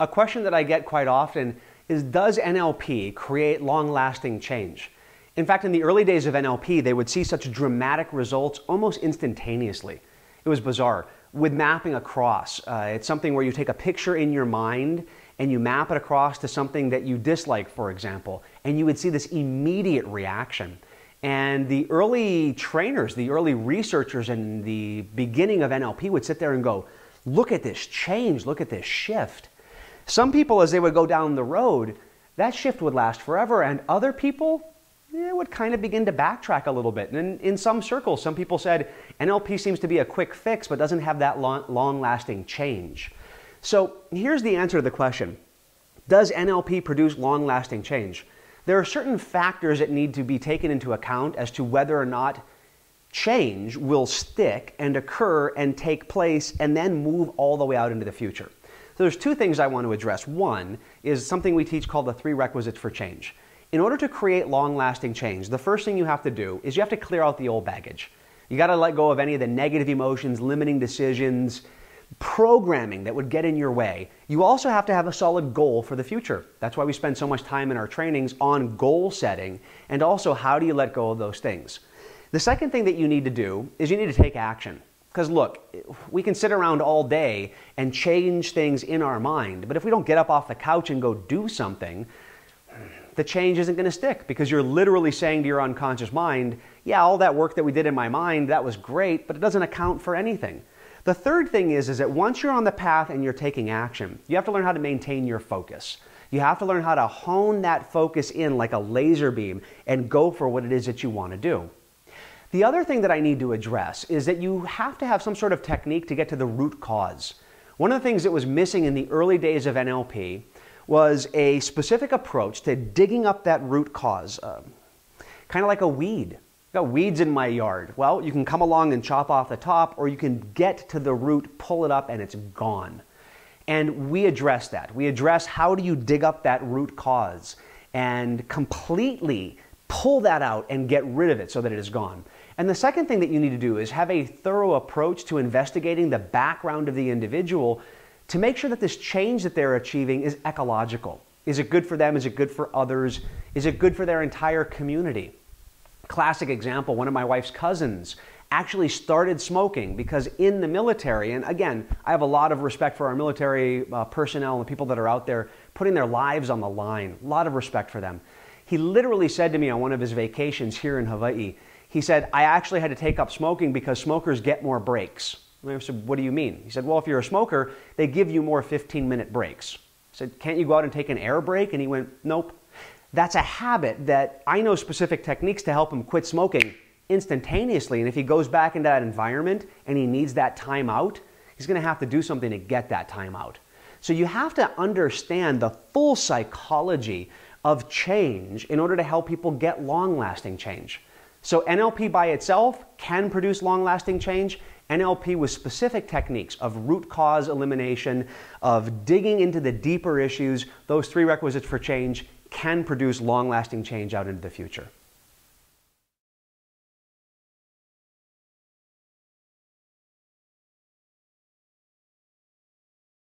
A question that I get quite often is, does NLP create long-lasting change? In fact, in the early days of NLP, they would see such dramatic results almost instantaneously. It was bizarre. With mapping across, it's something where you take a picture in your mind and you map it across to something that you dislike, for example, and you would see this immediate reaction. And the early trainers, the early researchers in the beginning of NLP would sit there and go, look at this change, look at this shift. Some people, as they would go down the road, that shift would last forever, and other people would kind of begin to backtrack a little bit. And in some circles, some people said NLP seems to be a quick fix but doesn't have that long-lasting change. So here's the answer to the question. Does NLP produce long-lasting change? There are certain factors that need to be taken into account as to whether or not change will stick and occur and take place and then move all the way out into the future. So there's two things I want to address. One is something we teach called the 3 requisites for change. In order to create long-lasting change, the first thing you have to do is you have to clear out the old baggage. You got to let go of any of the negative emotions, limiting decisions, programming that would get in your way. You also have to have a solid goal for the future. That's why we spend so much time in our trainings on goal setting and also how do you let go of those things. The second thing that you need to do is you need to take action. Because look, we can sit around all day and change things in our mind, but if we don't get up off the couch and go do something, the change isn't going to stick because you're literally saying to your unconscious mind, yeah, all that work that we did in my mind, that was great, but it doesn't account for anything. The third thing is that once you're on the path and you're taking action, you have to learn how to maintain your focus. You have to learn how to hone that focus in like a laser beam and go for what it is that you want to do. The other thing that I need to address is that you have to have some sort of technique to get to the root cause. One of the things that was missing in the early days of NLP was a specific approach to digging up that root cause, kind of like a weed. I've got weeds in my yard. Well, you can come along and chop off the top, or you can get to the root, pull it up, and it's gone. And we address that. We address how do you dig up that root cause and completely pull that out and get rid of it so that it is gone. And the second thing that you need to do is have a thorough approach to investigating the background of the individual to make sure that this change that they're achieving is ecological. Is it good for them? Is it good for others? Is it good for their entire community? Classic example, one of my wife's cousins actually started smoking because in the military, and again, I have a lot of respect for our military personnel and the people that are out there putting their lives on the line. A lot of respect for them. He literally said to me on one of his vacations here in Hawaii, he said, I actually had to take up smoking because smokers get more breaks. And I said, what do you mean? He said, well, if you're a smoker, they give you more 15-minute breaks. I said, can't you go out and take an air break? And he went, nope. That's a habit that I know specific techniques to help him quit smoking instantaneously. And if he goes back into that environment and he needs that time out, he's going to have to do something to get that time out. So you have to understand the full psychology of change in order to help people get long-lasting change. So NLP by itself can produce long-lasting change. NLP with specific techniques of root cause elimination, of digging into the deeper issues, those 3 requisites for change can produce long-lasting change out into the future.